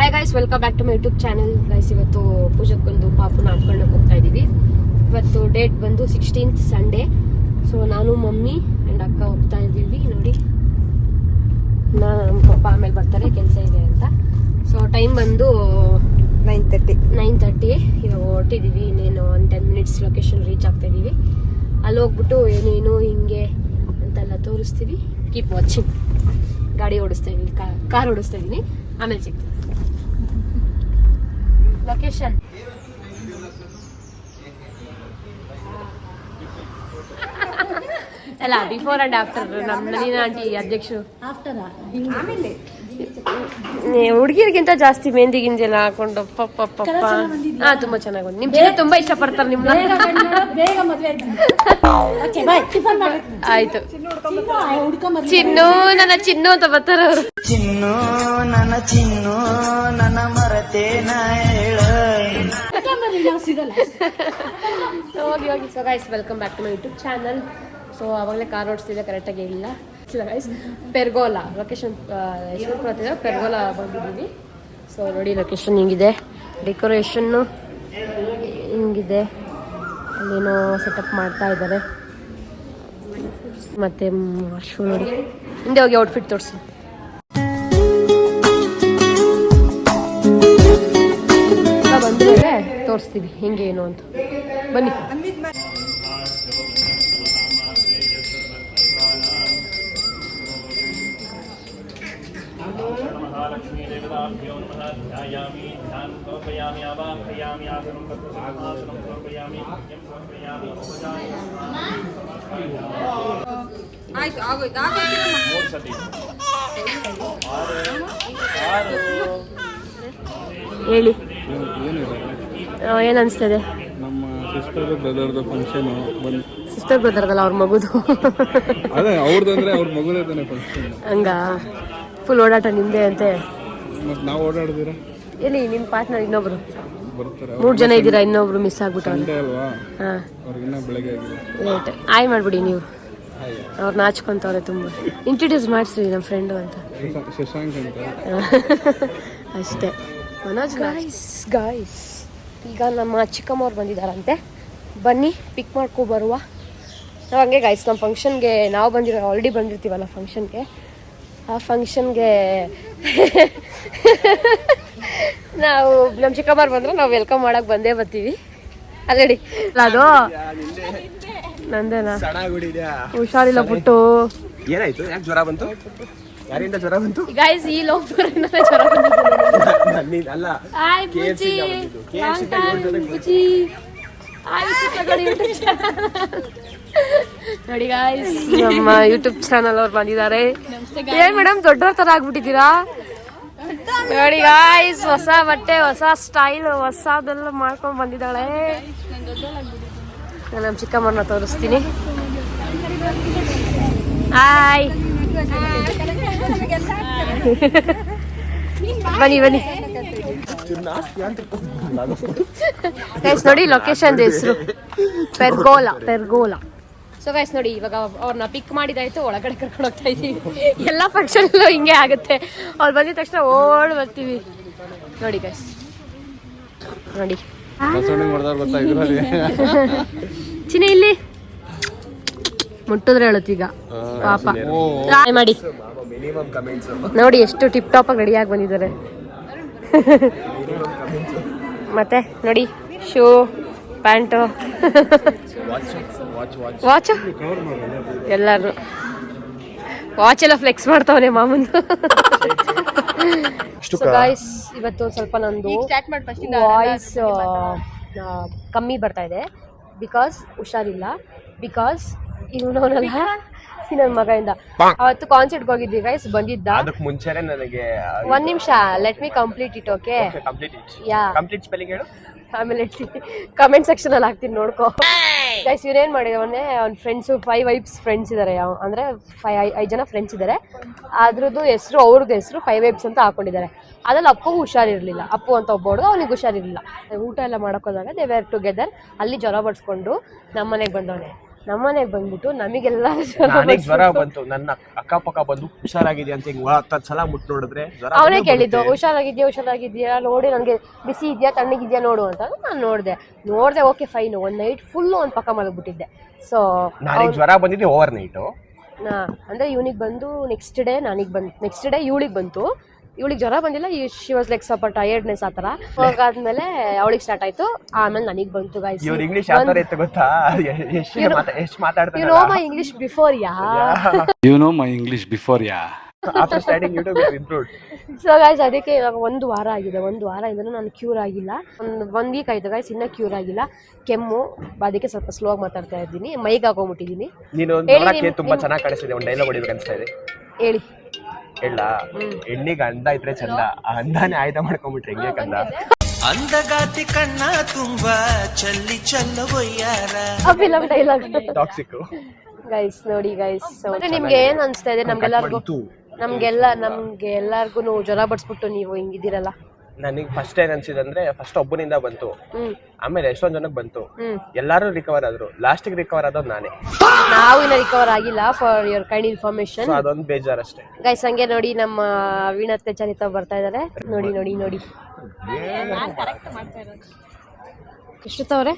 Hi guys, welcome back to my YouTube channel. Guys, ಇವತ್ತು ಪೂಜಕ್ಕೊಂದು ಪಾಪುನ ಹಾಕೊಂಡೋಗಿ ಹೋಗ್ತಾ ಇದ್ದೀವಿ. ಇವತ್ತು ಡೇಟ್ ಬಂದು 16th ಸಂಡೇ. ಸೊ ನಾನು ಮಮ್ಮಿ ಆ್ಯಂಡ್ ಅಕ್ಕ ಹೋಗ್ತಾ ಇದ್ದೀವಿ. ನೋಡಿ, ನಮ್ಮ ಪಪ್ಪ ಆಮೇಲೆ ಬರ್ತಾರೆ, ಕೆಲಸ ಇದೆ ಅಂತ. ಸೊ ಟೈಮ್ ಬಂದು 9:30. ಇವಾಗ ಹೊರಟಿದ್ದೀವಿ. ಇನ್ನೇನು ಒಂದು 10 minutes ಲೊಕೇಶನ್ ರೀಚ್ ಆಗ್ತಾ ಇದ್ದೀವಿ. ಅಲ್ಲಿ ಹೋಗ್ಬಿಟ್ಟು ಏನೇನು ಹಿಂಗೆ ಅಂತೆಲ್ಲ ತೋರಿಸ್ತೀವಿ. Keep watching. ಗಾಡಿ ಓಡಿಸ್ತಾ ಇದ್ದೀನಿ, ಕಾರ್ ಓಡಿಸ್ತಾ ಇದ್ದೀನಿ. ಆಮೇಲೆ ಸಿಗ್ತೀವಿ. ಲೊಕೇಶನ್ ಅಲ್ಲ, ಬಿಫೋರ್ ಅಂಡ್ ಆಫ್ಟರ್. ನಮ್ಮ ನಳಿನ ಆಂಟಿ ಅಧ್ಯಕ್ಷರು ಹುಡುಗಿರಿಗಿಂತ ಜಾಸ್ತಿ ಮೆಹಂದಿ ಗಿಂಜೆಲ್ಲ ಹಾಕೊಂಡು ಪಪ್ಪ ತುಂಬಾ ಚೆನ್ನಾಗಿ ಬಂದು. ನಿಮ್ ಜನ ತುಂಬಾ ಇಷ್ಟ ಪಡ್ತಾರೆ ನಿಮ್ನ. ಆಯ್ತು, ಚಿನ್ನು ನನ್ನ ಚಿನ್ನು ಅಂತ ಬರ್ತಾರ ಅವರು. ಚಿನ್ನು ನನ್ನ ಚಿನ್ನು ನನ್ನ ಮರತೇನ ಹೋಗಿ ಹೋಗಿ. So guys, welcome back to my YouTube channel. So ಅವಾಗಲೇ ಕಾರ್ ಓಡಿಸ್ತಿದ್ದೆ, ಕರೆಕ್ಟಾಗಿ ಇಲ್ಲ. ಗೈಸ್, ಪೆರ್ಗೋಲಾ ಲೊಕೇಶನ್ ಹೆಸರು ಪೆರ್ಗೋಲಾ ಬಂದಿದ್ದೀವಿ. ಸೊ ನೋಡಿ, ಲೊಕೇಶನ್ ಹಿಂಗಿದೆ, ಡೆಕೋರೇಷನ್ನು ಹಿಂಗಿದೆ. ಅಲ್ಲೇನೋ ಸೆಟಪ್ ಮಾಡ್ತಾ ಇದ್ದಾರೆ. ಮತ್ತೆ ಶೂ ನೋಡಿ, ಹಿಂದೆ ಹೋಗಿ ಔಟ್ಫಿಟ್ ತೋರಿಸಿ. ಬಂದ್ಮೇಲೆ ತೋರಿಸ್ತೀವಿ ಹಿಂಗೆ ಏನು ಅಂತ. ಬನ್ನಿ. ಹೇಳಿ, ಏನ್ ಅನ್ಸ್ತದೆ? ನಮ್ಮ ಸಿಸ್ಟರ್ ಬ್ರದರ್ದು ಫಂಕ್ಷನ್ ಬಂದು. ಸಿಸ್ಟರ್ ಬ್ರದರ್ದಲ್ಲ, ಅವ್ರ ಮಗುದು. ಅದೇ ಅವ್ರದ್ದು ಅಂದ್ರೆ ಅವ್ರ ಮಗುದೇ ತಾನೆ ಫಂಕ್ಷನ್. ಹಂಗ ಫುಲ್ ಓಡಾಟ ನಿಮ್ದೆ ಅಂತೆ. ಮತ್ತೆ ನಾವು ಓಡಾಡಿದಿರ ಎಲ್ಲಿ ನಿಮ್ಮ ಪಾರ್ಟ್ನರ್ ಇನ್ನೊಬ್ರು ಬರ್ತಾರೆ? 3 ಜನ ಇದ್ದೀರಾ, ಇನ್ನೊಬ್ರು ಮಿಸ್ ಆಗ್ಬಿಟ್ಟವ್ರೆ. ಸಂಡೇ ಅಲ್ವಾ, ಹಾ, ಅವ್ರಿಗಿನ್ನ ಬೆಳಗ್ಗೆ ಆಗಿದೆ. ಲೇಟ್. ಆಯ್ ಮಾಡ್ಬಿಡಿ ನೀವು. ಅವ್ರು ನಾಚ್ಕೊಂತವ್ರೆ ತುಂಬ. ಇಂಟ್ರೊಡ್ಯೂಸ್ ಮಾಡಿಸ್ರಿ ನಮ್ಮ ಫ್ರೆಂಡು ಅಂತ. ಶಶಾಂಕ್ ಅಂತ ಅಷ್ಟೇ. ಗಾಯ್ಸ್, ಈಗ ನಮ್ಮ ಚಿಕ್ಕಮ್ಮವ್ರು ಬಂದಿದ್ದಾರಂತೆ. ಬನ್ನಿ, ಪಿಕ್ ಮಾಡ್ಕೊ ಬರುವ. ನಾವು ಹಂಗೆ ಗೈಸ್, ನಮ್ಮ ಫಂಕ್ಷನ್ಗೆ ನಾವು ಆಲ್ರೆಡಿ ಬಂದಿರ್ತೀವಲ್ಲ ಫಂಕ್ಷನ್ಗೆ. ಆ ಫಂಕ್ಷನ್ಗೆ ನಾವು ನಮ್ಮ ಚಿಕ್ಕಮ್ಮವ್ರು ಬಂದರೆ ನಾವು ವೆಲ್ಕಮ್ ಮಾಡೋಕೆ ಬಂದೇ ಬರ್ತೀವಿ. ಅಲ್ಲೇಡಿ, ಅದು ನಂದೇನಾ? ಹುಷಾರಿಲ್ಲ ಪುಟ್ಟು. ಏನಾಯ್ತು? ಯಾಕೆ ಜ್ವರ ಬಂತು? ಯಾರಿಂದ ಜ್ವರ ಬಂತು? ಗೈಸ್, ಈ ಲೋಫರಿಂದ ಜ್ವರ ಬಂದಿದೆ. ಅಲ್ಲ, ನೋಡಿ ಗಾಯ್ಸ್, ನಮ್ಮ ಯೂಟ್ಯೂಬ್ ಚಾನಲ್ ಅವ್ರು ಬಂದಿದ್ದಾರೆ. ಏನ್ ಮೇಡಮ್, ದೊಡ್ಡವ್ರ ತರ ಆಗ್ಬಿಟ್ಟಿದ್ದೀರಾ? ನೋಡಿ ಗಾಯ್ಸ್, ಹೊಸ ಬಟ್ಟೆ, ಹೊಸ ಸ್ಟೈಲ್, ಹೊಸದೆಲ್ಲ ಮಾಡ್ಕೊಂಡು ಬಂದಿದ್ದಾಳೆ. ನಮ್ಮ ಚಿಕ್ಕಮ್ಮನ ತೋರಿಸ್ತೀನಿ. ಹಾಯ್, ಬನ್ನಿ ಬನ್ನಿ ಗೈಸ್. ನೋಡಿ, ಲೊಕೇಶನ್ ಹೆಸರು ಪೆರ್ಗೋಲಾ. ಸೊ ಗೈಸ್ ನೋಡಿ, ಇವಾಗ ಅವ್ರನ್ನ ಪಿಕ್ ಮಾಡಿದಾಯ್ತು, ಒಳಗಡೆ ಕರ್ಕೊಂಡು ಹೋಗ್ತಾ ಇದೀವಿ. ಎಲ್ಲ ಫಂಕ್ಷನ್ ಹಿಂಗೆ ಆಗುತ್ತೆ, ಅವ್ರು ಬಂದಿದ ತಕ್ಷಣ ಓಡ್ ಬರ್ತೀವಿ. ನೋಡಿ ಗೈಸ್, ನೋಡಿ ಚಿನ್ನ ಇಲ್ಲಿ ಮುಟ್ಟಿದ್ರೆ ಹೇಳುತ್ತೀಗ ಪಾಪ. ಮಾಡಿ ನೋಡಿ, ಎಷ್ಟು ಟಿಪ್ ಟಾಪ್ ಆಗಿ ರೆಡಿಯಾಗಿ ಬಂದಿದ್ದಾರೆ. ಮತ್ತೆ ನೋಡಿ, ಶೂ, ಪ್ಯಾಂಟು, ವಾಚ್, ಎಲ್ಲರೂ ವಾಚ್ ಎಲ್ಲ ಫ್ಲೆಕ್ಸ್ ಮಾಡ್ತಾವನೆ ಮಾಮಂದು. ಗಾಯ್ಸ್, ಇವತ್ತು ಸ್ವಲ್ಪ ನಂದು ವಾಯ್ಸ್ ಕಮ್ಮಿ ಬರ್ತಾ ಇದೆ. ಬಿಕಾಸ್ ಹುಷಾರಿಲ್ಲ. ಬಿಕಾಸ್ ಇವನವನಲ್ಲ, ನನ್ನ ಮಗನಿಂದ. ಅವತ್ತು ಕಾನ್ಸರ್ಟ್ಗೆ ಹೋಗಿದ್ವಿ ಗೈಸ್, ಬಂದಿದ್ದ. ಅದಕ್ಕೆ ಮುಂಚೆನೆ ನನಗೆ 1 ನಿಮಿಷ, let me complete it. Okay, yeah, complete spelling ಹೇಳು. ಆಮೇಲೆ ಕಮೆಂಟ್ ಸೆಕ್ಷನ್ ಅಲ್ಲಿ ಹಾಕ್ತೀನಿ, ನೋಡ್ಕೋ. ಗೈಸ್, ಇವ್ರೇನ್ ಮಾಡಿದವನೇ, ಅವ್ನ ಫ್ರೆಂಡ್ಸು 5 ವೈಬ್ಸ್ ಫ್ರೆಂಡ್ಸ್ ಇದಾರೆ. ಅಂದ್ರೆ 5 ಜನ ಫ್ರೆಂಡ್ಸ್ ಇದಾರೆ. ಅದ್ರದ್ದು ಹೆಸರು, ಅವ್ರದ್ದು ಹೆಸರು 5 ವೈಬ್ಸ್ ಅಂತ ಹಾಕೊಂಡಿದ್ದಾರೆ. ಅದ್ರಲ್ಲಿ ಅಪ್ಪಗೂ ಹುಷಾರಿರ್ಲಿಲ್ಲ. ಅಪ್ಪು ಅಂತ ಒಬ್ಬ ಅವನಿಗೆ ಹುಷಾರಿರ್ಲಿಲ್ಲ. ಊಟ ಎಲ್ಲ ಮಾಡೋಕೋದಾಗ ದೇ ವೇರ್ ಟುಗೆದರ್. ಅಲ್ಲಿ ಜ್ವರ ಬಡ್ಸ್ಕೊಂಡು ನಮ್ಮ ಮನೆಗೆ ಬಂದವನೆ. ನಮ್ಮನೆಗೆ ಬಂದ್ಬಿಟ್ಟು ನಮಗೆಲ್ಲ ನನಗೆ ಜ್ವರ ಬಂತು, ನನ್ನ ಅಕ್ಕಪಕ್ಕ ಬಂದು ಹುಷಾರಾಗಿದೆ ಅಂತ ಹಿಂಗ್ 10 ಸಲ ಮುಟ್ ನೋಡಿದ್ರೆ ಜ್ವರ ಅವನೇ ಕೇಳಿದ್ದು ಹುಷಾರಾಗಿದ್ಯಾ ನೋಡಿ ನನಗೆ ಬಿಸಿ ಇದೆಯಾ ತಣ್ಣಗಿದ್ಯಾ ನೋಡು ಅಂತ. ನಾನು ನೋಡ್ದೆ ಓಕೆ ಫೈನ್. ಒಂದ್ ನೈಟ್ ಫುಲ್ ಒಂದ್ ಪಕ್ಕ ಮಲಗ್ಬಿಟ್ಟಿದ್ದೆ. ಸೊ ನನಗೆ ಜ್ವರ ಬಂದಿದೆ ಓವರ್ ನೈಟು. ಅಂದ್ರೆ ಇವನಿಗೆ ಬಂದು ನೆಕ್ಸ್ಟ್ ಡೇ ಇವಳಿಗೆ ಬಂತು. ಇವಳಿಗೆ ಜ್ವರ ಬಂದಿಲ್ಲ, ಶಿ ವಾಸ್ ಲೈಕ್ ಸ್ವಲ್ಪ ಟಯರ್ಡ್ನೆಸ್ ಆ ಥರ. ಹೋಗಾದ್ಮೇಲೆ ಅವಳಿಗೆ ಸ್ಟಾರ್ಟ್ ಆಯ್ತು, ಆಮೇಲೆ ನನಗೆ ಬಂತು ಗೈಸ್. ಇವ್ರು ಇಂಗ್ಲಿಷ್ ಯಾವ ಥರ ಇತ್ತು ಗೊತ್ತಾ? ಎಷ್ಟು ಮಾತಾಡ್ತಾರೆ. You know my English before yeah you know my English before yeah after starting YouTube improved. So guys ಅದಕ್ಕೆ ಇವಾಗ 1 ವಾರ ಆಗಿದೆ. 1 ವಾರ ಇಂದನೂ ನಾನು ಕ್ಯೂರ್ ಆಗಿಲ್ಲ. ಒಂದು ವೀಕ್ ಆಯ್ತು ಗೈಸ್, ಇನ್ನೂ ಕ್ಯೂರ್ ಆಗಿಲ್ಲ. ಕೆಮ್ಮು, ಅದಕ್ಕೆ ಸ್ವಲ್ಪ ಸ್ಲೋ ಆಗಿ ಮಾತಾಡ್ತಾ ಇದ್ದೀನಿ. ಮೈಗೆ ಹಾಕೊಂಡ್ಬಿಟ್ಟಿದ್ದೀನಿ. ನೀನು ನೋಡಕ್ಕೆ ತುಂಬಾ ಚೆನ್ನಾಗಿ ಕಾಣಿಸ್ತಿದೆ. ಒಂದು ಡೈಲಾಗ್ ಹೊಡಿಬೇಕು ಅನ್ಸ್ತಾ ಇದೆ. ಹೇಳಿ. ಹೇಳ, ಹೆಣ್ಣಿಗೆ ಅಂದ ಇದ್ರೆ ಚಂದ, ಆ ಅಂದಾನೆ ಆಯ್ದ ಮಾಡ್ಕೊಂಡ್ಬಿಟ್ರೆ ಹೆಂಗೆ ಕಂದ. ಅಂದಗಾತಿ ಕಣ್ಣ ತುಂಬಾ ಚಲ್ಲಿ ಚಲ್ಲವಯ್ಯಾರ ಫಿಲಮ್ ಡೈಲಾಗ್ ಟಾಕ್ಸಿಕ್. ಗೈಸ್ ನೋಡಿ ಗೈಸ್, ನಿಮ್ಗೆ ಏನ್ ಅನ್ಸ್ತಾ ಇದೆ? ನಮ್ಗೆಲ್ಲರಿಗೂ ಜ್ವರ ಬಡ್ಸ್ಬಿಟ್ಟು ನೀವು ಹಿಂಗಿದ್ದೀರಲ್ಲ. ನನಗೆ ಫಸ್ಟ್ ಏನ್ ಅನ್ಸಿದಂದ್ರೆ ಫಸ್ಟ್ ಒಬ್ಬನಿಂದ ಬಂತು, ಆಮೇಲೆ ಎಷ್ಟೊಂದ್ ಜನಕ್ಕೆ ಬಂತು, ಎಲ್ಲಾರು ರಿಕವರ್ ಆದ್ರು. ಲಾಸ್ಟ್ ರಿಕವರ್ ಆದವ್ ನಾನೇ. ನಾವು ಇನ್ನ ರಿಕವರ್ ಆಗಿಲ್ಲ, ಫಾರ್ ಯುವರ್ ಕೈಂಡ್ ಇನ್ಫಾರ್ಮೇಶನ್. ಅದೊಂದು ಬೇಜಾರ್ ಅಷ್ಟೇ ಗೈಸ್. ಹಂಗೆ ನೋಡಿ ನಮ್ಮ ವೀಣತ್ತೆ ಚರಿತಾ ಬರ್ತಾ ಇದಾರೆ. ನೋಡಿ ಎಷ್ಟೊತ್ತವ್ರೆ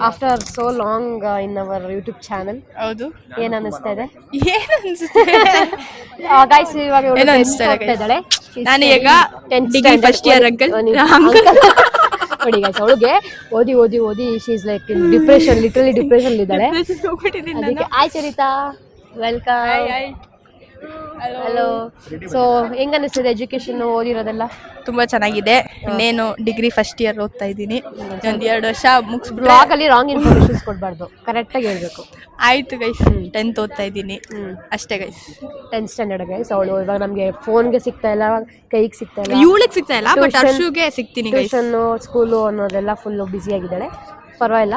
after so long in our YouTube channel. ಹೌದು. ಏನ್ ಅನಿಸ್ತಾ ಇದೆ? ಏನ್ ಗೈಸ್ ಇವಾಗ ಇದ್ದಾಳೆ. ನಾನು ಈಗ ಡಿಗ್ರಿ ಫಸ್ಟ್ ಇಯರ್ ಅಂಕಲ್. ನೋಡಿ ಗೈಸ್, ಅವಳಿಗೆ ಓದಿ she is like depression, literally depression ಇದ್ದಾಳೆ. ಅದಕ್ಕೆ ಆಯ್ ಚರಿತಾ, ವೆಲ್ಕಮ್. ಹಲೋ. ಸೊ ಹೆಂಗ ಅನಿಸ್ತದೆ ಎಜುಕೇಶನ್ ಓದಿರೋದೆಲ್ಲ? ತುಂಬಾ ಚೆನ್ನಾಗಿದೆ. ಇನ್ನೇನು ಡಿಗ್ರಿ ಫಸ್ಟ್ ಇಯರ್ ಓದ್ತಾ ಇದ್ದೀನಿ. ಒಂದ್ 2 ವರ್ಷ ಮುಗಿಸ್ಬಿಟ್ಟು. ಬ್ಲಾಗ್ ಅಲ್ಲಿ ರಾಂಗ್ ಇನ್ಫಾರ್ಮೇಶನ್ಸ್ ಕೊಡ್ಬಾರ್ದು, ಕರೆಕ್ಟ್ ಆಗಿ ಹೇಳ್ಬೇಕು. ಆಯ್ತು ಗೈಸ್, 10th ಓದ್ತಾ ಇದ್ದೀನಿ ಅಷ್ಟೇ ಗೈಸ್. 10th standard guys. ಅವಳು ಇವಾಗ ನಮ್ಗೆ ಫೋನ್ಗೆ ಸಿಗ್ತಾ ಇಲ್ಲ, ಕೈಗೆ ಸಿಗ್ತಾ ಇಲ್ಲ, ಇವಳಿಗೆ ಸಿಗ್ತಾ ಇಲ್ಲ, ಬಟ್ ಅರ್ಶುಗೆ ಸಿಗ್ತೀನಿ. ಟ್ಯೂಷನ್, ಸ್ಕೂಲು ಅನ್ನೋದೆಲ್ಲ ಫುಲ್ ಬ್ಯುಸಿ ಆಗಿದ್ದಾಳೆ. ಪರವಾಗಿಲ್ಲ.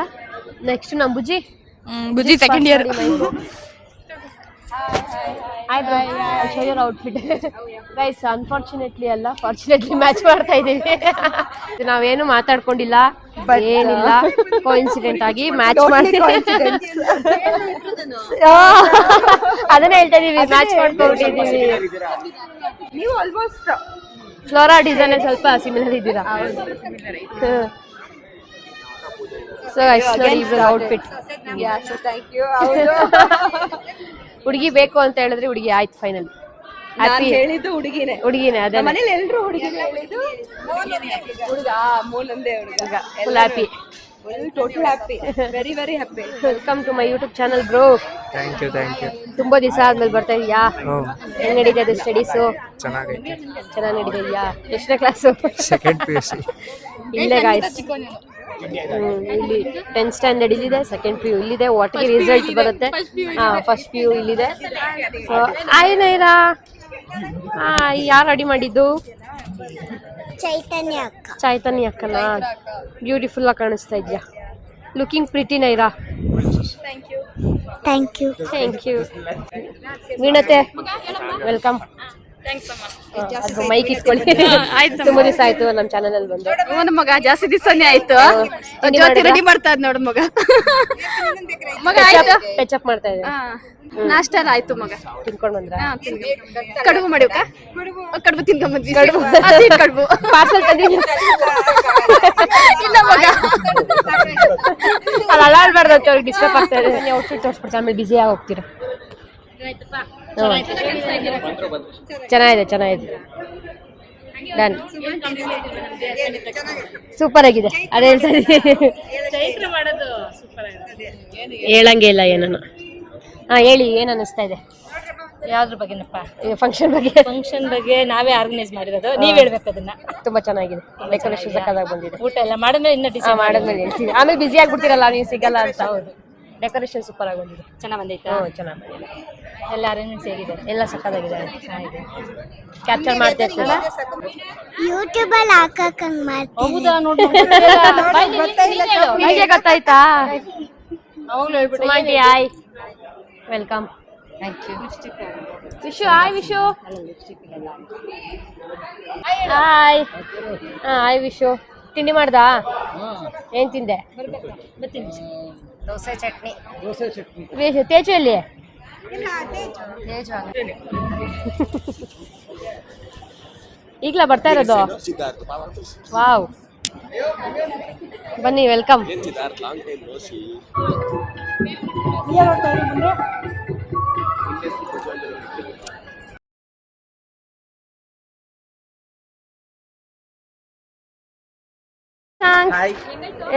ನೆಕ್ಸ್ಟ್ ನಮ್ಮ Bujji second year. Show your outfit guys. Unfortunately ಅಲ್ಲ, ಫಾರ್ಚುನೇಟ್ಲಿ ಮ್ಯಾಚ್ ಮಾಡ್ತಾ ಇದ್ದೀವಿ. ನಾವೇನು ಮಾತಾಡ್ಕೊಂಡಿಲ್ಲ, ಏನಿಲ್ಲ, ಕೋಇನ್ಸಿಡೆಂಟ್ ಆಗಿ ಮ್ಯಾಚ್ ಮಾಡ್ತೀವಿ. ಅದನ್ನ ಹೇಳ್ತಾ ಇದೀವಿ, ಮ್ಯಾಚ್ ಮಾಡ್ಕೊಂಡಿದ್ದೀವಿ. ನೀವು ಆಲ್ಮೋಸ್ಟ್ ಫ್ಲೋರಾ ಡಿಸೈನ್ ಸ್ವಲ್ಪ ಸಿಮಿಲರ್ ಇದ್ದೀರಾ. ಸೊ ಗೈಸ್ ನೋಡಿ ಇವ್ರ ಔಟ್ಫಿಟ್. ಹುಡುಗಿ ಬೇಕು ಅಂತ ಹೇಳಿದ್ರೆ ಹುಡುಗಿ ಆಯ್ತು ಫೈನಲ್. ಹೇಳಿದ್ದು ಹುಡುಗಿನೇ ಅದೇ ಮನೇಲಿ ಎಲ್ಲರೂ ಹುಡುಗಿನೇ ಹೇಳಿದ್ದು. ಹುಡುಗ ಮೂನಂದೇ ಹುಡುಗ full happy, total happy, very very happy. Welcome to my YouTube channel bro. Thank you. ತುಂಬಾ ದಿವಸ ಆದ್ಮೇಲೆ ಬರ್ತಾ ಇದೀಯಾ? ಹೆಂಗ್ ನಡೀತಾ ಇದೆ ಸ್ಟಡೀಸು? ಚೆನ್ನಾಗಿ ನಡೀತಿದ್ಯಾ? ಎಷ್ಟನೇ ಕ್ಲಾಸು? Second PUC. ಇಲ್ಲೇ ಗಾಯ್ಸ್, ಇಲ್ಲಿ 10th ಸ್ಟ್ಯಾಂಡರ್ಡ್ ಇಲ್ಲಿದೆ, ಸೆಕೆಂಡ್ PU ಇಲ್ಲಿದೆ. ಒಟ್ಟಿಗೆ ರಿಸಲ್ಟ್ ಬರುತ್ತೆ. ಫಸ್ಟ್ PU ಇಲ್ಲಿದೆ. ಸೊ ಆಯ್ ನೈರಾ, ಯಾರು ರೆಡಿ ಮಾಡಿದ್ದು? ಚೈತನ್ಯ ಅಕ್ಕನ. ಬ್ಯೂಟಿಫುಲ್ ಆಗಿ ಕಾಣಿಸ್ತಾ ಇದ್ಯಾ. Looking pretty Naira. Thank you. ವೀಣತೆ ವೆಲ್ಕಮ್. ಅದು ಮೈಕ್ ಇಟ್ಕೊಳ್ಳಿ. ತುಂಬಾ ದಿವಸ ಆಯ್ತು ನಮ್ಮ ಚಾನಲ್ ಅಲ್ಲಿ ಬಂದು. ನನ್ನ ಮಗ ಜಾಸ್ತಿ ದಿವಸನೇ ಆಯ್ತು. ರೆಡಿ ಮಾಡ್ತಾ ಇದ್ ನೋಡ್ ಮಗ. ಪೆಚಪ್ ಮಾಡ್ತಾ ಇದ್ದೆ. ನಾಷ್ಟ ಆಯ್ತು ಮಗ. ತಿನ್ಕೊಂಡ್ ಬಂದ್ರ? ಕಡುಬು ಮಾಡಿಕ, ಕಡುಬು ತಿನ್ಕೊಂಡ್ ಬಂದ್ವಿ. ಕಡುಬು ಪಾರ್ಸಲ್ ತಂದಿದ್ದೀನಿ. ಇಲ್ಲ ಮಗ, ಅಲ್ಲಿ ಅಳ್ಳಾಡ್ಬಾರ್ದು ಅಂತ ಅವ್ರಿಗೆ ಡಿಸ್ಟರ್ಬ್ ಆಗ್ತಾ ಇದೆ. ನೀವು ಔಟ್ಫಿಟ್ ತೋರಿಸ್ಬಿಡ್ತಾರೆ, ಆಮೇಲೆ ಬ್ಯುಸಿ ಆಗಿ ಹೋಗ್ತೀರಾ. ಚೆನ್ನಾಗಿದೆ. ಡನ್. ಸೂಪರ್ ಆಗಿದೆ. ಅದೇ ಹೇಳ್ತಾ ಇದ್ದೀನಿ, ಹೇಳಂಗೆ ಇಲ್ಲ ಏನನ್ನ. ಹೇಳಿ, ಏನ್ ಅನಿಸ್ತಾ ಇದೆ? ಯಾವ್ದ್ರ ಬಗ್ಗೆನಪ್ಪ? ಫಂಕ್ಷನ್ ಬಗ್ಗೆ ನಾವೇ ಆರ್ಗನೈಸ್ ಮಾಡಿರೋದು, ನೀವ್ ಹೇಳ್ಬೇಕು ಅದನ್ನ. ತುಂಬಾ ಚೆನ್ನಾಗಿದೆ, ಡೆಕೋರೇಷನ್ ಸಕ್ಕತ್ತಾಗಿ ಬಂದಿದೆ. ಊಟ ಎಲ್ಲ ಮಾಡಿದ್ಮೇಲೆ ಇನ್ನ ಡಿಸೈಡ್ ಮಾಡಿದ್ಮೇಲೆ ಹೇಳ್ತೀವಿ. ಆಮೇಲೆ ಬಿಸಿ ಆಗ್ಬಿಡ್ತೀರಲ್ಲ, ನೀವು ಸಿಗಲ್ಲ ಅಂತ. ಹೌದು, ಡೆಕೋರೇಷನ್ ಸೂಪರ್ ಆಗಿ ಬಂದಿದೆ. ಚೆನ್ನಾಗ್ ಬಂದೈತಾ? ಚೆನ್ನಾಗಿ ಬಂದಿದೆ. ಎಲ್ಲ ಅರೇಂಜ್ಮೆಂಟ್ಸ್ ಹೇಗಿದೆ? ಎಲ್ಲ ಸಕ್ಕತ್ತಾಗಿದೆ. ಕ್ಯಾಪ್ಚರ್ ಮಾಡ್ತಾ ಇರ್ತೀರ ಯೂಟ್ಯೂಬ್ ಅಲ್ಲಿ ಹಾಕಂಗ್ ಮಾಡ್ತೀನಿ. ಹೌದಾ? ನೋಡಿ ಗೊತ್ತಾಯ್ತಾ? ಅವಾಗ್ಲೂ ಹೇಳ್ಬಿಟ್ಟು. Hi, welcome. Thank you. Vishu hi Vishu. ತಿಂಡಿ ಮಾಡ್ದಾ? ಏನ್ ತಿಂದೆ? ದೋಸೆ ಚಟ್ನಿ. ತೇಜು ಎಲ್ಲಿ? ಈಗಲಾ ಬರ್ತಾ ಇರೋದು? ವಾವ್, ಬನ್ನಿ, ವೆಲ್ಕಮ್.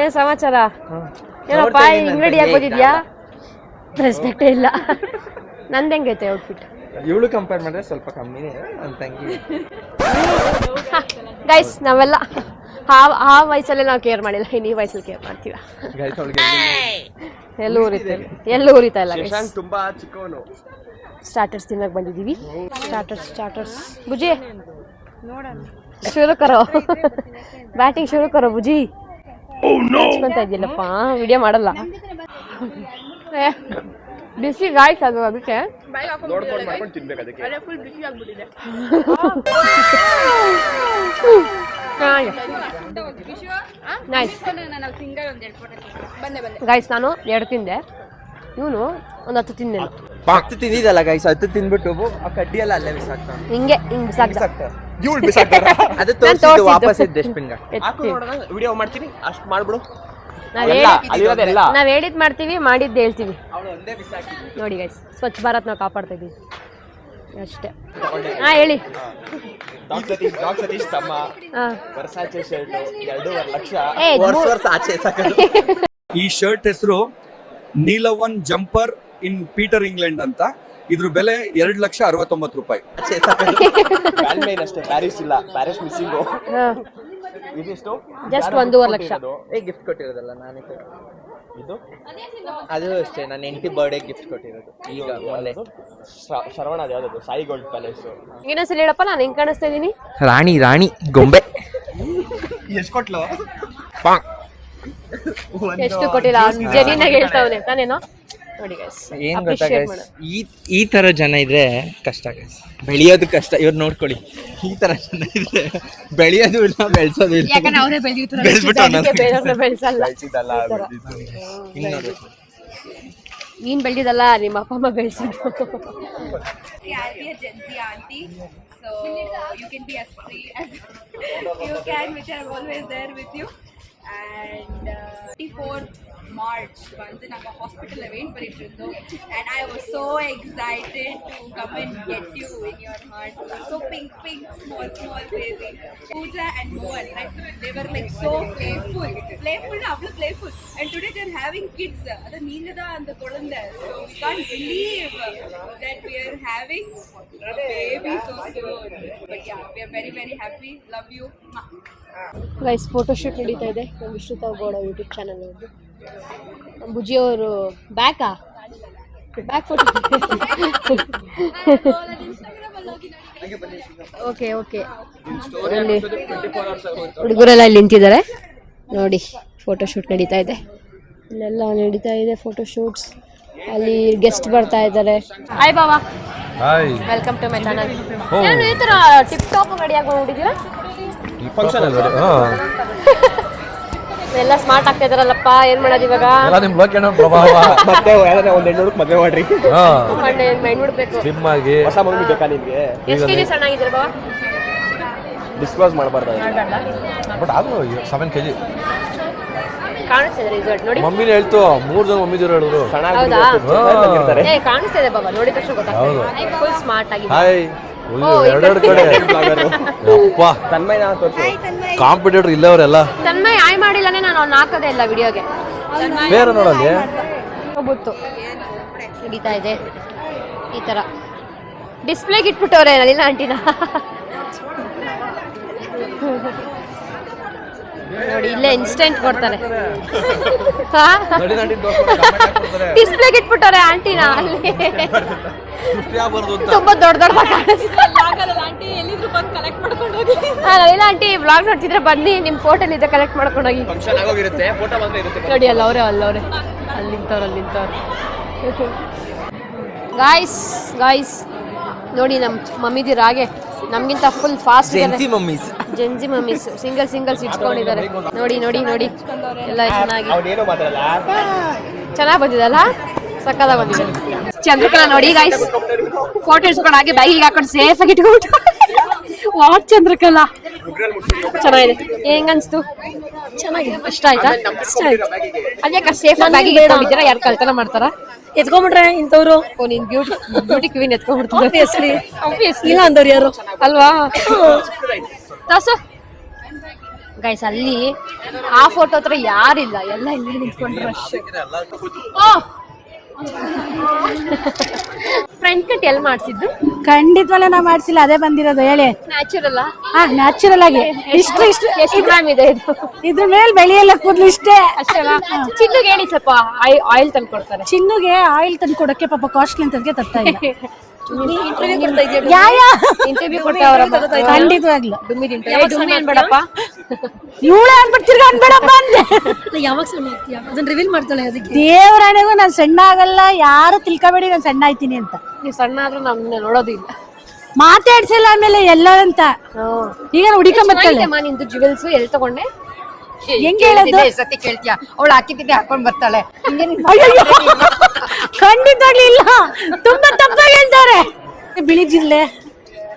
ಏನ್ ಸಮಾಚಾರ? ಏನಪ್ಪ ಹಿಂಗ್ ರೆಡಿ ಆಗಿ ಬಂದಿದ್ಯಾ? ರೆಸ್ಪೆಕ್ಟೇ ಇಲ್ಲ. ನಂದು ಹೆಂಗೈತೆ ಔಟ್ಫಿಟ್? ಇವಳು ಕಂಪೇರ್ ಮಾಡಿದ್ರೆ ಸ್ವಲ್ಪ ಕಮ್ಮಿನೇ ನನ್ನ ತಂಗಿ. ಗೈಸ್, ನಾವೆಲ್ಲ ಆ ವಯಸ್ಸಲ್ಲೇ ನಾವು ಕೇರ್ ಮಾಡಿಲ್ಲ, ಇನ್ನು ಈ ವಯಸ್ಸಲ್ಲಿ ಕೇರ್ ಮಾಡ್ತೀವ. ಎಲ್ಲೂ ಉರಿತಾ ಇಲ್ಲ. ತುಂಬಾ ಚಿಕ್ಕವನು. ಸ್ಟಾರ್ಟರ್ಸ್ ತಿನ್ನಕ್ ಬಂದಿದೀವಿ. ಸ್ಟಾರ್ಟರ್ಸ್ ಬುಜಿ ಶುರು ಕರೋ, ಬ್ಯಾಟಿಂಗ್ ಶುರು ಕರೋ ಬುಜಿ. ಹಚ್ಕೊಂತ ಇದ್ದಿಲ್ಲಪ್ಪ, ವಿಡಿಯೋ ಮಾಡಲ್ಲ. ಬಿಸಿ ಗಾಯ್ಸ್ ಅದು, ಅದಕ್ಕೆ ನೋಡ್ಕೊಂಡು ಮಾಡ್ಕೊಂಡು ತಿನ್ಬೇಕು. ಅದಕ್ಕೆ ಗೈಸ್, ನಾನು 2 ತಿಂದೆ, ಇವನು ಒಂದು 10 ತಿಂದೆ. 10 ತಿಂದಿದ್ದಲ್ಲ ಗೈಸ್, 10 ತಿಂದ್ಬಿಟ್ಟು ಆ ಕಡ್ಡಿ ಎಲ್ಲ ಅಲ್ಲೇ ಬಿಸಾಕ್ತಾನೆ. ಹಿಂಗೆ ಬಿಸಾಕ್ದ. ಅದು ತೋರಿಸಿದ್ದು ವಾಪಸ್ ಡಸ್ಟ್ಬಿನ್ಗೆ ಹಾಕು. ನೋಡೋಣ, ವಿಡಿಯೋ ಮಾಡ್ತೀನಿ, ಅಷ್ಟು ಮಾಡ್ಬಿಡು. ನಾವ್ ಹೇಳಿದ್ ಮಾಡ್ತೀವಿ, ಮಾಡಿದ್ದು ಹೇಳ್ತೀವಿ. ನೋಡಿ ಗೈಸ್, ಸ್ವಚ್ಛ ಭಾರತ್ ನಾವು ಕಾಪಾಡ್ತಾ ಇದೀವಿ ಅಷ್ಟೇ. ಹೇಳಿ. ಸತೀಶ್ ತಮ್ಮ ವರ್ಸಾಚೆ ಶರ್ಟ್ 2.5 ಲಕ್ಷ. ಈ ಶರ್ಟ್ ಹೆಸರು ನೀಲವನ್ ಜಂಪರ್ ಇನ್ ಪೀಟರ್ ಇಂಗ್ಲೆಂಡ್ ಅಂತ. ಇದ್ರ ಬೆಲೆ 2,69,000 ರೂಪಾಯಿ. ಅಷ್ಟೇ, ಪ್ಯಾರಿಸ್ ಇಲ್ಲ, ಪ್ಯಾರಿಸ್ ಮಿಸ್ಸಿಂಗ್. ಇದಿಷ್ಟು ಜಸ್ಟ್ 1.5 ಲಕ್ಷ. ಗಿಫ್ಟ್ ಕೊಟ್ಟಿರೋದಲ್ಲ ನಾನೇ. ಇದು ಅದು ಅಷ್ಟೇ, ನನ್ನ ಹೆಂಡತಿ ಬರ್ಡೇ ಗಿಫ್ಟ್ ಕೊಟ್ಟಿರೋದು. ಈಗ ಮೊನ್ನೆ ಶ್ರವಣ, ಅದು ಯಾವ್ದು ಸಾಯಿ ಗೋಲ್ಡ್ ಪ್ಯಾಲೇಸ್. ಇನ್ನೊಂದ್ಸಲ ಹೇಳಪ್ಪ, ನಾನು ಹೆಂಗ್ ಕಾಣಿಸ್ತಾ ಇದೀನಿ? ರಾಣಿ ಗೊಂಬೆ. ಎಷ್ಟು ಕೊಟ್ಲು? ಎಷ್ಟು ಕೊಟ್ಟಿಲ್ಲ, ಜೆನ್ಯೂನ್ ಆಗಿ ಹೇಳ್ತಾವನೆ ತಾನೇನೋ. ನೋಡಿ ಗೈಸ್, ಏನ್ ಗೊತ್ತಾ ಗೈಸ್, ಈ ತರ ಜನ ಇದ್ರೆ ಕಷ್ಟ ಗೈಸ್, ಬೆಳೆಯೋದು ಕಷ್ಟ. ಇವ್ರು ನೋಡ್ಕೊಳ್ಳಿ, ಈ ತರ ಜನ ಇದ್ರೆ ಬೆಳೆಯೋದು ಇಲ್ಲ, ಬೆಳೆಸೋದು ಇಲ್ಲ. ನೀನ್ ಬೆಳೆದಿದ್ದಲ್ಲ, ನಿಮ್ಮ ಅಪ್ಪ ಅಮ್ಮ ಬೆಳೆಸಿದ್ದು. So you can be as free as you can, which are always there with you. And 24th March once in our hospital wait for it, and I was so excited to come and get you in your heart. So pink, small baby. Pooja and Mohan, like they were like so playful, and today they're having kids. Adu Neelada and the Kolanda. So we can't believe that we are having a baby so soon. But yeah, we are very, very happy. Love you. Guys, photo shoot ನಡೀತಾ ಇದೆ ನಮ್ಮ ವಿಶ್ರುತಾ Gowda YouTube channel ಅವ್ರದ್ದು. ಬುಜಿ ಅವರು back photo. Okay, ಅಲ್ಲಿ ಹುಡುಗರೆಲ್ಲ ಇಲ್ಲಿ ನಿಂತಿದ್ದಾರೆ ನೋಡಿ. ಫೋಟೋ ಶೂಟ್ ನಡೀತಾ ಇದೆ, ಇಲ್ಲೆಲ್ಲ ನಡೀತಾ ಇದೆ ಫೋಟೋ ಶೂಟ್ಸ್. ಅಲ್ಲಿ ಗೆಸ್ಟ್ ಬರ್ತಾ ಇದ್ದಾರೆ. Hi Bawa, welcome to my channel. ಏನು ಈ ತರ ಟಿಪ್ ಟಾಪ್ ರೆಡಿಯಾಗಿ ಹೋಗ್ಬಿಟ್ಟಿದ್ದೀರಾ? ಫಂಕ್ಷನ್ ಅಲ್ಲ, ಎಲ್ಲ ಸ್ಮಾರ್ಟ್ ಆಗ್ತಾ ಇದಾರಲ್ಲಪ್ಪ. ಏನ್ ಮಾಡೋದು ಇವಾಗ? ನಿಮ್ ಲೋಕೇನೋ ಪ್ರಭಾವ. ಮತ್ತೆ ಒಂದ್ ಹೆಣ್ಣು ಮದುವೆ ಮಾಡ್ರಿ, ಮೈಂಡ್ಬಿಡ್ಬೇಕು. ಸ್ಲಿಮ್ ಆಗಿ ಹೊಸ ಮಗು ಬೇಕಾ ನಿಮ್ಗೆ? ಎಷ್ಟು ಕೆಜಿ ಸಣ್ಣ ಆಗಿದ್ದೀರಾ ಬಾವಾ? ಡಿಸ್ಕ್ಲೋಸ್ ಮಾಡಬಾರ್ದು. ಬಟ್ ಆದ್ರೂ 7 kg ಕಾಣಿಸ್ತಿದೆ ರಿಸಲ್ಟ್ ನೋಡಿ. ಮಮ್ಮಿನೇ ಹೇಳ್ತು, 3 ಜನ ಮಮ್ಮಿ ಜೋರು ಹೇಳಿದ್ರು. ಹೌದಾ? ಏ ಕಾಣಿಸ್ತಿದೆ ಬಾಬಾ, ನೋಡಿದ ತಕ್ಷಣ ಗೊತ್ತಾಗ್ತದೆ. ಫುಲ್ ಸ್ಮಾರ್ಟ್ ಆಗಿದೆ. ಹಾಯ್, ಎರಡೆರಡು ಕಡೆ ಅಪ್ಪ. ತನ್ಮಯ್ ಕಾಂಪಿಟೇಟರ್ ಇಲ್ಲ ಅವರೆಲ್ಲ. ತನ್ಮಯ್ ಆಯ್ ಮಾಡಿಲ್ಲನೆ, ನಾನು ಅವ್ನು ಹಾಕೋದೇ ಇಲ್ಲ ವಿಡಿಯೋಗೆ. ಬೇರೆ ನೋಡಲ್ಲಿ ಗೊತ್ತು ಹಿಡಿತಾ ಇದೆ ಈ ತರ ಡಿಸ್ಪ್ಲೇಗೆ ಇಟ್ಬಿಟ್ಟವ್ರೆ ಲೀಲಾ ಆಂಟಿನ. ನೋಡಿ, ಇಲ್ಲೇ ಇನ್ಸ್ಟೆಂಟ್ ಕೊಡ್ತಾರೆ. ಡಿಸ್ಪ್ಲೇಗೆ ಇಟ್ಬಿಟ್ಟವ್ರೆ ಆಂಟಿನ. ಅಲ್ಲಿ ತುಂಬಾ ದೊಡ್ಡ ಲೀಲಾ ಆಂಟಿ ಬ್ಲಾಗ್ ನೋಡ್ತಿದ್ರೆ ಬನ್ನಿ, ನಿಮ್ ಫೋಟೋ ಇದೆ ಕಲೆಕ್ಟ್ ಮಾಡ್ಕೊಂಡು ಹೋಗಿ. ನೋಡಿ, ಅಲ್ಲವ್ರೆ ಅಲ್ಲಿ ನಿಂತವ್ರು. ಗಾಯ್ಸ್ ನೋಡಿ ನಮ್ಮ ಮಮ್ಮಿದಿರ ಹಾಗೆ ನಮ್ಗಿಂತ full fast Gen Z mummies Gen Z mummies singles ಇಟ್ಕೊಂಡಿದ್ದಾರೆ. ನೋಡಿ ನೋಡಿ ನೋಡಿ ಎಲ್ಲ ಚೆನ್ನಾಗಿ ಅವನೇನು ಮಾತಾಡಲ್ಲ. ಚೆನ್ನಾಗಿ ಬಂದಿದಲ್ಲ, ಸಕ್ಕದಾಗ ಬಂದಿದೆ. ಚಂದ್ರಕಲಾ ನೋಡಿ ಗೈಸ್, ಫೋಟೋ ಇಡ್ಸ್ಕೊಂಡು ಹಾಗೆ ಬ್ಯಾಗಿಗೆ ಹಾಕೊಂಡು ಸೇಫ್ ಆಗಿ ಇಟ್ಕೊಂಡು ವಾಟ್ ಚಂದ್ರಕಲಾ ಚೆನ್ನಾಗಿದೆ. ಹೆಂಗನ್ಸ್ತು? ಚೆನ್ನಾಗಿದೆ. ಇಷ್ಟ ಆಯ್ತಾ? ಇಷ್ಟ ಆಯ್ತು. ಅದ್ಯಾಕ ಸೇಫ್ ಆಗಿ ಬ್ಯಾಗಿಗೆ ಇಟ್ಕೊಂಡಿದ್ದೀರಾ? ಯಾರು ಕಳ್ತನ ಮಾಡ್ತಾರ? ಎತ್ಕೊಂಡ್ಬಿಟ್ರೆ ಇಂಥವ್ರು ನೀನ್ ಬ್ಯೂಟಿ ಕ್ವೀನ್ ಎತ್ಕೊಂಡ್ಬಿಡ್ತಾರೆ ಇಲ್ಲ ಅಂದವ್ರು ಯಾರು ಅಲ್ವಾ? ತಾಸು ಗೈಸ್ ಅಲ್ಲಿ ಆ ಫೋಟೋ ಹತ್ರ ಯಾರಿಲ್ಲ, ಎಲ್ಲ ಇಲ್ಲಿ ನಿಂತ್ಕೊಂಡ್ರು. ಫ್ರಂಟ್ ಕಟ್ ಎಲ್ಲಿ ಮಾಡ್ಸಿದ್ದು? ಖಂಡಿತವಲ್ಲ ನಾ ಮಾಡ್ಸಿಲ್ಲ, ಅದೇ ಬಂದಿರೋದು. ಹೇಳಿ. ನ್ಯಾಚುರಲ್ ನ್ಯಾಚುರಲ್ ಆಗಿ ಇಷ್ಟು ಎಷ್ಟು ಗ್ರಾಮ್ ಇದೆ ಇದು? ಇದ್ರ ಮೇಲೆ ಬೆಳೆಯಲ್ಲ ಕೂದಲು ಇಷ್ಟೇ ಅಷ್ಟೇನಾ? ಚಿನ್ನಗೆ ಹೇಳಿ ಸ್ವಲ್ಪ ಆಯಿಲ್ ತಂದು ಕೊಡ್ತಾರೆ. ಚಿನ್ನುಗೆ ಆಯಿಲ್ ತಂದು ಕೊಡಕ್ಕೆ ಪಾಪ ಕಾಸ್ಟ್ಲಿ ಅಂತದಕ್ಕೆ ತರ್ತಾ ಇಲ್ಲ. ಇಂಟರ್ವ್ಯೂ ಕೊಡ್ತಾವ್ರ ಖಂಡಿತವಾಗ್ಲು ಬೇಡಪ್ಪ, ಇವಳೆ ಅಂದ್ಬಿಟ್ಟು ತಿರ್ಗಾ ಅನ್ಬೇಡಪ್ಪ ಅಂದೆ. ಯಾವಾಗ ಸಣ್ಣ ಆಗ್ತೀಯ ಅದನ್ನ ರಿವೀಲ್ ಮಾಡ್ತಾಳೆ. ಅದಕ್ಕೆ ದೇವರಾಣೆಗೂ ನಾನು ಸಣ್ಣ ಆಗಲ್ಲ, ಯಾರು ತಿಳ್ಕೊಬೇಡಿ ನಾನು ಸಣ್ಣ ಆಯ್ತೀನಿ ಅಂತ. ನೀವು ಸಣ್ಣ ಆದ್ರೂ ನಮ್ನ ನೋಡೋದು ಇಲ್ಲ, ಮಾತಾಡ್ಸಿಲ್ಲ ಆಮೇಲೆ ಎಲ್ಲ ಅಂತ. ಈಗ ಹುಡುಕೊಂಬರ್ತಾಳೆ. ನಿಂದು ಜುವೆಲ್ಸ್ ಎಲ್ಲಿ ತಗೊಂಡೆ? ಹೆಂಗ್ ಹೇಳೋದು? ಸತಿ ಕೇಳ್ತೀಯ? ಅವಳು ಹಾಕಿದ್ದೆ ಹಾಕೊಂಡ್ ಬರ್ತಾಳೆ. ಖಂಡಿತವಾಗ್ಲೂ ಇಲ್ಲ, ತುಂಬಾ ತಪ್ಪಾಗಿ ಹೇಳ್ತಾರೆ. ಬಿಳಿ ಜಿಲ್ಲೆ,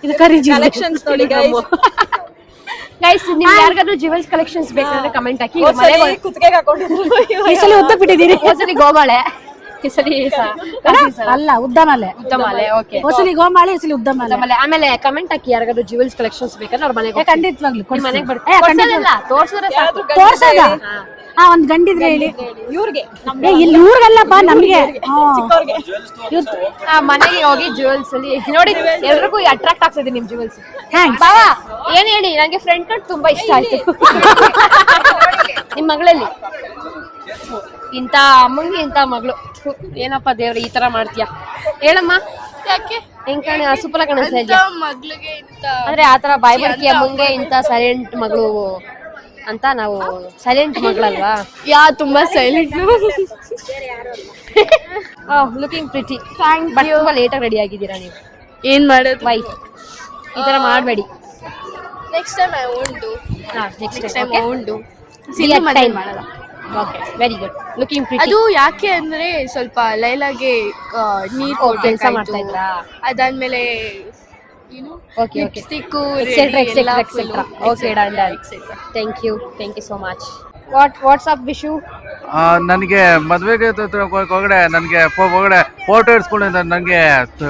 ಇದು ಕರಿ ಜಿಲ್ಲೆ. ಗೈಸ್, ನಿಮ್ಗೆ ಯಾರಿಗಾದ್ರೂ ಜುವೆಲ್ಸ್ ಕಲೆಕ್ಷನ್ಸ್ ಬೇಕಾದ್ರೆ ಕಮೆಂಟ್ ಹಾಕಿ. ಈ ಸಲ ಉದ್ದ ಬಿಟ್ಟಿದ್ದೀರಿ. ಒಂದ್ಸಲಿ ಗೋಮಾಳೆ, ಈ ಸಲಿ ಅಲ್ಲ ಉದ್ದಮಾಲೆ. ಉದ್ದಮಾಲೆ, ಓಕೆ. ಒಂದ್ಸಲಿ ಗೋಮಾಳೆ, ಈ ಸಲಿ ಉದ್ದಮಾಲೆ. ಆಮೇಲೆ ಕಮೆಂಟ್ ಹಾಕಿ ಯಾರಿಗಾದ್ರೂ ಜುವೆಲ್ಸ್ ಕಲೆಕ್ಷನ್ಸ್ ಬೇಕಾದ್ರೆ ಅವ್ರ ಮನೆಗೆ ಖಂಡಿತವಾಗ್ಲು ಮನೆಗೆ ಬರ್ತಾರೆ. ತೋರ್ಸಿದ್ರೆ ಸಾಕು. ತೋರ್ಸದ ಒಂದ್ ಗಂಡಿದ್ರೆ ಹೇಳಿ. ಇವ್ರಿಗೆ ಇಲ್ಲಿ ಇವ್ರಿಗಲ್ಲಪ್ಪ, ನಮ್ಗೆ ಮನೆಗೆ ಹೋಗಿ ಜುವೆಲ್ಸ್ ಅಲ್ಲಿ ನೋಡಿ ಎಲ್ರಿಗೂ ಅಟ್ರಾಕ್ಟ್ ಆಗ್ತದೆ ನಿಮ್ ಜುವೆಲ್ಸ್. ಬಾವ ಏನ್ ಹೇಳಿ, ನಂಗೆ ಫ್ರಂಟ್ ಕಟ್ ತುಂಬಾ ಇಷ್ಟ ಆಯ್ತು. ನಿಮ್ ಮಗಳಲ್ಲಿ ಇಂತ ಅಮ್ಮಂಗೆ ಇಂತ ಮಗಳು, ಏನಪ್ಪಾ ದೇವ್ರ ಈ ತರ ಮಾಡ್ತೀಯ? ಹೇಳಮ್ಮ. ಯಾಕೆ ಹೆಂಗ್ ಕಾಣ ಸೂಪರ್ ಕಾಣಿಸ್ತಾ ಇದ್ಯಾ? ಅಂದ್ರೆ ಆತರ ಬಾಯ್ಬಡಿಕೆ ಅಮ್ಮಂಗೆ ಇಂತ ಸೈಲೆಂಟ್ ಮಗಳು ಅಂತ. ನಾವು ಸೈಲೆಂಟ್ ಮಗಳಲ್ವಾ? ತುಂಬಾ ಸೈಲೆಂಟ್. Looking pretty. ಬಟ್ ತುಂಬಾ ಲೇಟ್ ಆಗಿ ರೆಡಿ ಆಗಿದ್ದೀರಾ ನೀವು. ಏನ್ ಮಾಡೋದು? ವೈ ಈ ತರ ಮಾಡಬೇಡಿ. Next time I won't do. Next time I won't do. Silly ಮದುವೆ ಮಾಡಲ್ಲ. Okay, very good. Looking pretty. ಅದು ಯಾಕೆ ಅಂದ್ರೆ ಸ್ವಲ್ಪ ಲೈಲಾಗೆ ನೀರು ಕೆಲಸ ಮಾಡ್ತಾ ಇದ್ರಾ? ಅದಾದ್ಮೇಲೆ okay okay etcetera etcetera etcetera. Okay, done done. Thank you so much. What's up Vishu? ನನಗೆ ಮದ್ವೆಗೆ ಒಳಗಡೆ ನನಗೆ ಒಳಗಡೆ ಫೋಟೋ ಇಡ್ಸ್ಕೊಂಡಿದ್ದ. ನನಗೆ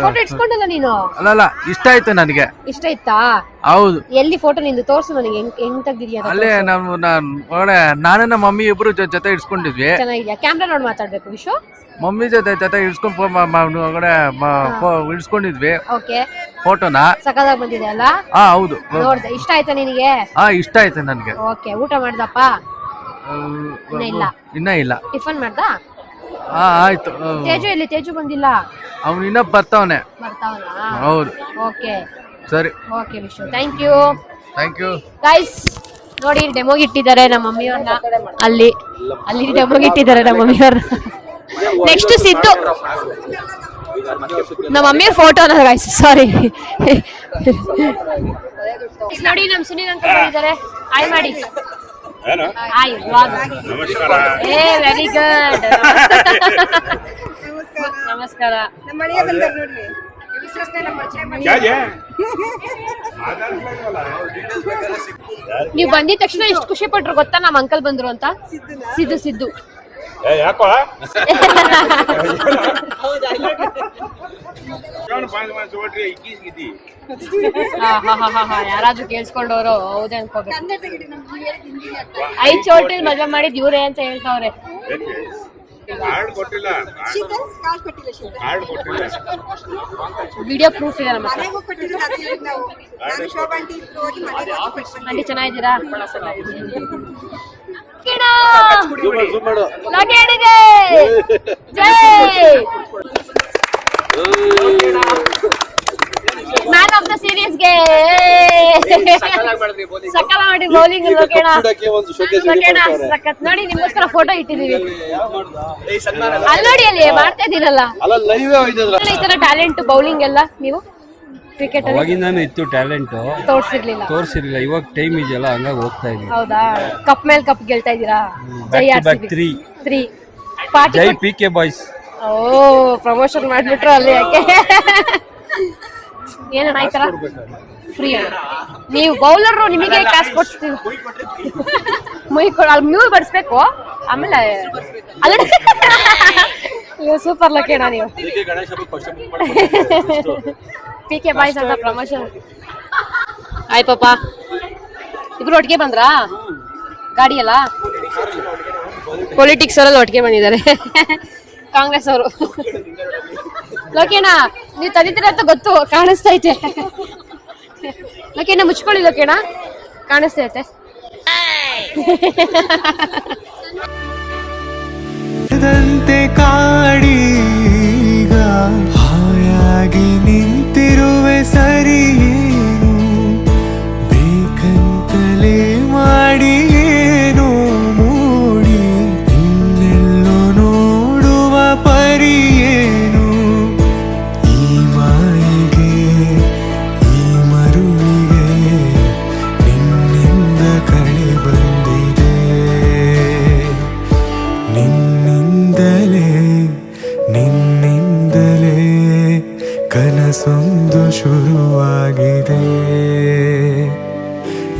ಫೋಟೋ ಇಡ್ಸ್ಕೊಂಡಿಲ್ಲ ನೀನು? ಅಲ್ಲ, ಇಷ್ಟ ಆಯ್ತು ನನಗೆ. ಇಷ್ಟ ಆಯ್ತಾ? ಹೌದು. ಎಲ್ಲಿ ಫೋಟೋ ನಿಂದು? ತೋರ್ಸು ನನಗೆ. ಹೆಂಗ್ ತೆಗ್ದಿದ್ಯಾ? ಅಲ್ಲೇ ನಾನು ಒಳಗಡೆ ನಾನು ನಮ್ಮ ಮಮ್ಮಿ ಇಬ್ರು ಜೊತೆ ಇಡ್ಸ್ಕೊಂಡಿದ್ವಿ. ಚೆನ್ನಾಗಿದ್ಯಾ? ಕ್ಯಾಮ್ರಾ ನೋಡಿ ಮಾತಾಡ್ಬೇಕು ವಿಶು. ಮಮ್ಮಿ ಜೊತೆ ಇಡ್ಸ್ಕೊಂಡು ಒಳಗಡೆ ಇಡ್ಸ್ಕೊಂಡಿದ್ವಿ ಓಕೆ. ಫೋಟೋನ ಸಕ್ಕತ್ತಾಗಿ ಬಂದಿದೆ ಅಲ್ಲ? ಹೌದು. ನೋಡ್ದೆ, ಇಷ್ಟ ಆಯ್ತಾ ನಿನಗೆ? ಇಷ್ಟ ಆಯ್ತು ನನಗೆ. ಓಕೆ, ಊಟ ಮಾಡ್ದಪ್ಪ? ಇನ್ನ ಇಲ್ಲ. ಟಿಫನ್ ಮಾಡ್ದಾ? ಆಯ್ತು. ತೇಜು ಎಲ್ಲಿ? ತೇಜು ಬಂದಿಲ್ಲ. ಅವ್ನು ಇನ್ನ ಬರ್ತಾವನೆ. ಹೌದು. ಓಕೆ ಸರಿ. Okay Vishu, thank you. Guys ನೋಡಿ ಡೆಮೋಗೆ ಇಟ್ಟಿದ್ದಾರೆ ನಮ್ಮ ಮಮ್ಮಿಯವ್ರನ್ನ. ಅಲ್ಲಿ ಡೆಮೋಗೆ ಇಟ್ಟಿದ್ದಾರೆ ನಮ್ಮ ಮಮ್ಮಿಯವ್ರನ್ನ. ನೆಕ್ಸ್ಟ್ ಸಿದ್ದು ನಮ್ಮ ಮಮ್ಮಿಯವ್ರ ಫೋಟೋ ಅನ್ನೋದು ಗೈಸ್, ಸಾರಿ. ನೋಡಿ ನಮ್ಮ ಸುನೀಲ್ ಅಂತ ಬಂದಿದ್ದಾರೆ. ಹಾಯ್ ಮಾಡಿ. Hi vlog. ಏ ವೆರಿ ಗುಡ್. ನಮಸ್ಕಾರ. ನೀವು ಬಂದಿದ ತಕ್ಷಣ ಎಷ್ಟು ಖುಷಿ ಪಟ್ರು ಗೊತ್ತಾ? ನಮ್ಮ ಅಂಕಲ್ ಬಂದ್ರು ಅಂತ. ಸಿದ್ದು ಯಾರಾದ್ರೂ ಕೇಳಿಸ್ಕೊಂಡವ್ರು ಹೌದೇ ಅನ್ಕೋಬೇಕು. ಐದ್ ಚೋಟಿಲ್ ಮದ್ವೆ ಮಾಡಿದ್ ಇವ್ರೆ ಅಂತ ಹೇಳ್ತಾವ್ರೆ. ವಿಡಿಯೋ ಪ್ರೂಫ್ ಇದೆ ನಮ್ಮ ಹತ್ರ. ಆಂಟಿ ಚೆನ್ನಾಗಿದ್ದೀರಾ? ಮ್ಯಾನ್ ಆಫ್ ದ ಸೀರೀಸ್ಗೆ ಸಕಲ ಮಾಡಿ ಬೌಲಿಂಗ್ ಲೋಕೇಣ ಸಖತ್. ನೋಡಿ ನಿಮ್ಗೋಸ್ಕರ ಫೋಟೋ ಇಟ್ಟಿದೀವಿ. ಅಲ್ಲಿ ನೋಡಿ, ಅಲ್ಲಿ ಮಾಡ್ತಾ ಇದೀರಲ್ಲ ಈ ತರ ಟ್ಯಾಲೆಂಟ್ ಬೌಲಿಂಗ್ ಎಲ್ಲ. ನೀವು ಕ್ರಿಕೆಟ್ ಅಲ್ಲಿ ಅವಾಗಿಂದಾನು ಇತ್ತು ಟ್ಯಾಲೆಂಟ್, ತೋರ್ಸಿರ್ಲಿಲ್ಲ. ಇವಾಗ ಟೈಮ್ ಇದೆಯಲ್ಲ ಹಂಗಾಗಿ ಹೋಗ್ತಾ ಇದೀವಿ. ಹೌದಾ? ಕಪ್ ಮೇಲೆ ಕಪ್ ಗೆಲ್ತಾ ಇದ್ದೀರಾ? ಜೈ ಬ್ಯಾಕ್ 3 ಪಾರ್ಟಿ. ಜೈ PK ಬಾಯ್ಸ್. ಓ ಪ್ರಮೋಷನ್ ಮಾಡ್ಬಿಟ್ರು ಅಲ್ಲಿ. ಯಾಕೆ ಏನಣ್ಣ ಈ ತರ ಫ್ರೀ ಅಣ್ಣ? ನೀವು ಬೌಲರ್, ನಿಮಗೆ ಕಾಸು ಕೊಡ್ತೀವಿ. ನೀವು ಬಡಿಸ್ಬೇಕು, ಆಮೇಲೆ ಅಲ್ಲ ಸೂಪರ್ ಲಕ್ಕಿ ಅಣ್ಣ ನೀವು. PK ಬಾಯ್ಸ್ ಅಂತ ಪ್ರಮೋಷನ್. ಆಯ್ ಪಾಪ, ಇಬ್ರು ಒಟ್ಟಿಗೆ ಬಂದ್ರಾ? ಗಾಡಿ ಅಲ್ಲ, ಪೊಲಿಟಿಕ್ಸ್ ಅವರೆಲ್ಲ ಒಟ್ಟಿಗೆ ಬಂದಿದ್ದಾರೆ. ಕಾಂಗ್ರೆಸ್ ಅವರು. ಲೋಕೇಣ ನೀವು ತಂದಿದ್ದೀರ ಅಂತ ಗೊತ್ತು, ಕಾಣಿಸ್ತೈತೆ. ಲೋಕೇಣ ಮುಚ್ಕೊಳ್ಳಿ, ಲೋಕೇಣ ಕಾಣಿಸ್ತೈತೆ. ಕಾಡೀಗ ಹಾಯಾಗಿ ನಿಂತಿರುವೆ ಸರಿಯೇನು, ಬೇಕಂತಲೇ ಮಾಡಿ ಏನು ಮೂಡಿ ಇನ್ನೆಲ್ಲೋ ನೋಡುವ ಪರಿಯೇನು, ಈ ಮಾಯಿಗೆ ಈ ಮರುಳಿಗೆ ನಿನ್ನಿಂದ ಕಳೆ ಬಂದಿದೆ, ನಿನ್ನಿಂದಲೇ ಕನಸೊಂದು ಶುರುವಾಗಿದೆ,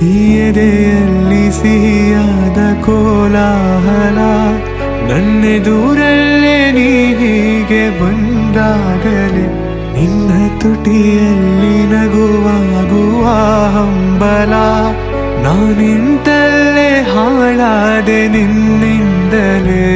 ಈ ಎದೆಯಲ್ಲಿ ಸಿಹಿಯಾದ ಕೋಲಾಹಲ, ನನ್ನೆದುರಲ್ಲೇ ನೀ ಹೀಗೆ ಬಂದಾಗಲೇ ನಿನ್ನ ತುಟಿಯಲ್ಲಿ ನಗುವಾಗುವ ಹಂಬಲ, ನಾನಿಂತಲ್ಲೇ ಹಾಳಾದೆ ನಿನ್ನಿಂದಲೇ.